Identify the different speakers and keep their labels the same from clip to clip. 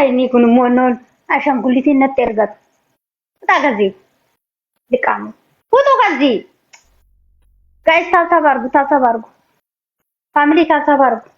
Speaker 1: ini kun monon ashanggulitin na tergat. Tagazi. Dikamu. Puto kazi. Guys, tata bargu. Family tata bargu.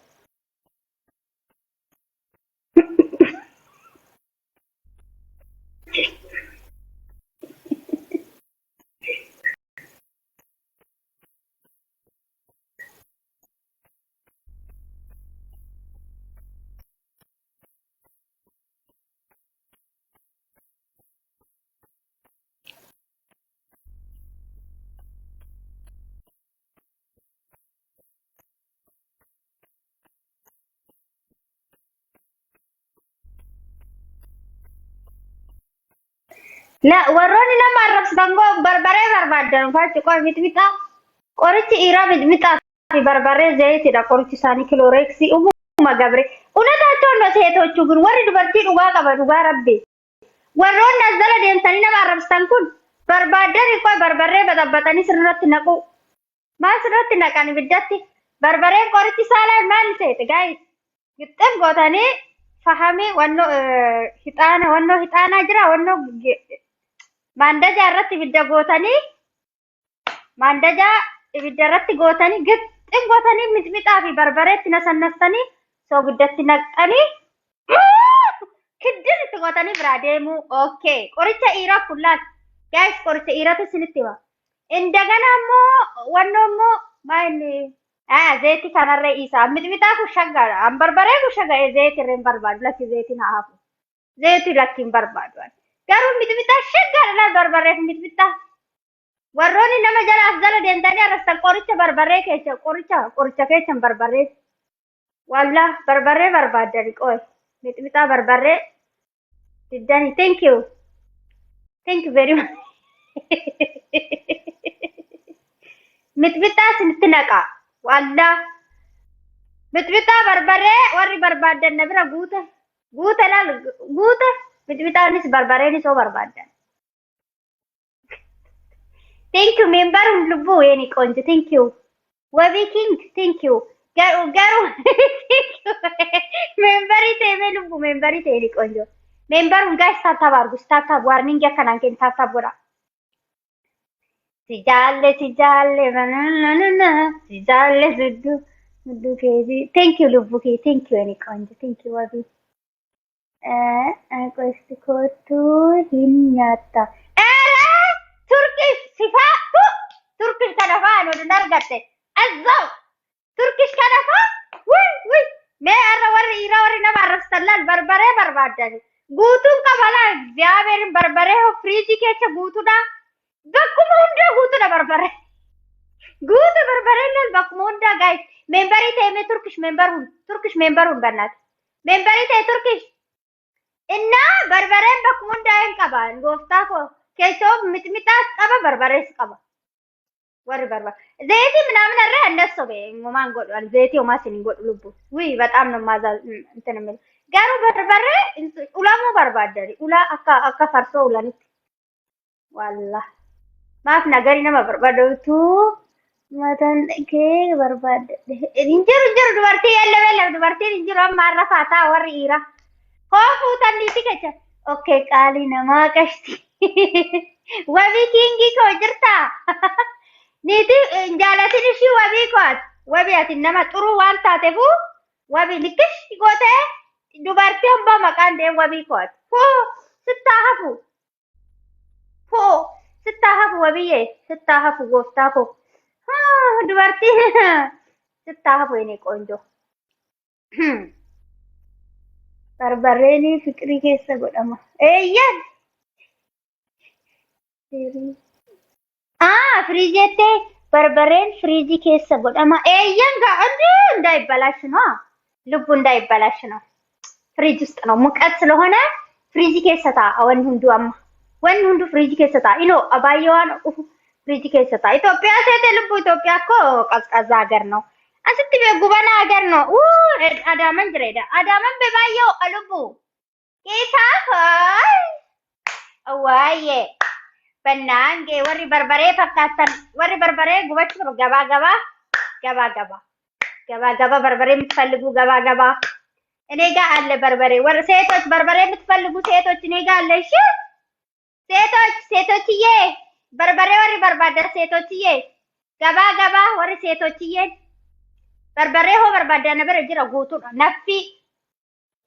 Speaker 1: لا وروني لما عرفت بنقول بربري بربادن فاتي قوي متمتا قريتي إيرا متمتا في بربري زيتي دا قريتي ساني كلوريكسي ما قبري ونتاچون no seetochu gun warri dubartii dhugaa qaba dhugaa rabbi warroon nazala deemtanii nama arrabsan kun barbaadan qoy barbaree badabbatanii sirratti naqu maal sirratti naqan biddatti barbareen qorichi saalaan maal seete guys gixxem gootanii fahamii wanno hixaana jira wanno mandaja irratti ibidda gootanii mandaja ibidda irratti gootanii gixxem gootanii mixmixaa fi barbareetti nasannastanii so guddatti naqanii kiddin itti gootanii biraa deemu okay qoricha dhiiraa kullaan guys qoricha dhiiraatu isinitti hima indagana ammoo wanno ammoo maayini zeeti kanarree isaa mixmixaa kun shaggaadha an barbaree kun shaggaa zeeti irreen barbaadu lakki zeeti na hafu zeeti lakki hin barbaadu garuu mixmixaa shaggaadha laal barbaree kun mixmixaa warroonni nama jala as jala deemtanii arrastan qoricha barbaree keessa qoricha keessa barbaree walla barbaree barbaadani qoy mixmixaa barbaree diddani thank you very much mixmixaa sinitti naqa walla mixmixaa barbaree warri barbaadan na bira guute laal guute mixmixaanis barbareenis oo barbaadan thank you member lubbu yeni qonje thank you wabi king thank you garu memberi teme lubbu memberi teni qonjo member guys tata bargu tata warning ya kanan ken tata bora si jalle banana si jalle suddu kezi thank you lubbu ki thank you yeni qonjo thank you wabi questo kotu hinyata turkish sifa turkish kanafa no nargatte azza turkish kanafa wi me arra warri nama arrastallal barbare barbadani guutun qabala እግዚአብሔርን barbare ho fridge keessa guutudha bakkuma hunda guutudha barbare guutu barbare lal bakkuma hunda guys memberi teeme turkish member hun bannat memberi te turkish inna barbare bakkuma hunda en qaba gooftaa ko keessa mixmixaas qaba barbarees qaba warri barbar zeeti ምናምን አረ እነሱ በማን ጎዷል zeeti ኦማስን ጎድ ልቡ ወይ በጣም ነው ማዛ እንትን የሚል ጋሩ በርበሬ ኡላሙ በርባደሪ ኡላ አካ ፈርሶ ኡላኒ ዋላ ማፍ ነገሪ ነው በርባደቱ ማታን ከ በርባደ እንጀር ዱበርቲ ያለ ዱበርቲ እንጀራ ማረፋታ ወሪ ኢራ ኮፉ ተንዲቲ ከቸ ኦኬ ቃሊ ነማ ቀሽቲ ወቢ ኪንጊ ኮጅርታ ኒቲ እንጃላቲን እሺ ወቢ ኮት ወቢ አትነማ ጥሩ ዋን ታተፉ ወቢ ልክሽ ጎተ ዱባርቲን በመቃን ደ ወቢ ኮት ስታሃፉ ወቢዬ ስታሃፉ ጎፍታኮ ዱባርቲ ስታሃፉ የኔ ቆንጆ በርበሬኒ ፍቅሪ ኬሰ ጎደማ ኤየን ፍሪጀቴ በርበሬን ፍሪጂ ኬሰ ጎደማ ኤየን ጋ እንዳይበላሽ ነው ልቡ እንዳይበላሽ ነው ፍሪጅ ውስጥ ነው ሙቀት ስለሆነ ፍሪጂ ኬሰታ ወን ሁንዱ ፍሪጂ ኬሰታ ኢኖ አባየዋን ፍሪጂ ኬሰታ ኢትዮጵያ ሴት ልቡ ኢትዮጵያ እኮ ቀዝቃዛ ሀገር ነው አስቲ በጉበና ሀገር ነው አዳመን ድሬዳ አዳመን በባየው ልቡ ጌታ አዋዬ በናንጌ ወሪ በርበሬ ፈካተን ወሪ በርበሬ ጉበች ገባ በርበሬ የምትፈልጉ ገባ እኔ ጋር አለ በርበሬ። ሴቶች በርበሬ የምትፈልጉ ሴቶች እኔ ጋር አለ። እሺ ሴቶችዬ በርበሬ ወሪ በርባዳ ሴቶችዬ ገባ ገባ ወሪ ሴቶችዬ በርበሬ ሆ በርባዳ ነበር እጅራ ጉቱ ነፊ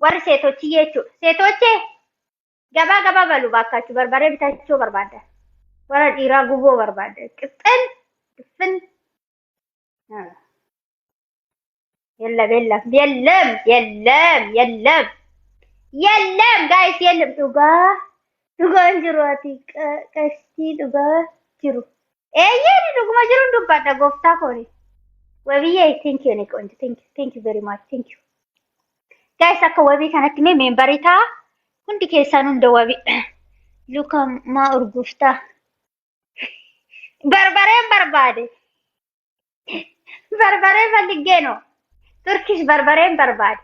Speaker 1: ወሪ ሴቶችዬ ሴቶቼ ገባ ገባ በሉ ባካችሁ። በርበሬ ብታችሁ በርባዳ ወራ ዲራ ጉቦ በርባዳ ቅጥል ድፍን የለም ጋይስ የለም dhugaan jiru ati qashtii dhugaa jiru eeyyee dhuguma jiru dubbadha gooftaa kooni wabiyyee thank you niqonji thank you very much thank you guys akka wabii kanatti mee membarii taa hundi keessaan hunda wabii luka maa urguftaa barbareen barbaade barbaree falliggee no turkish barbareen barbaade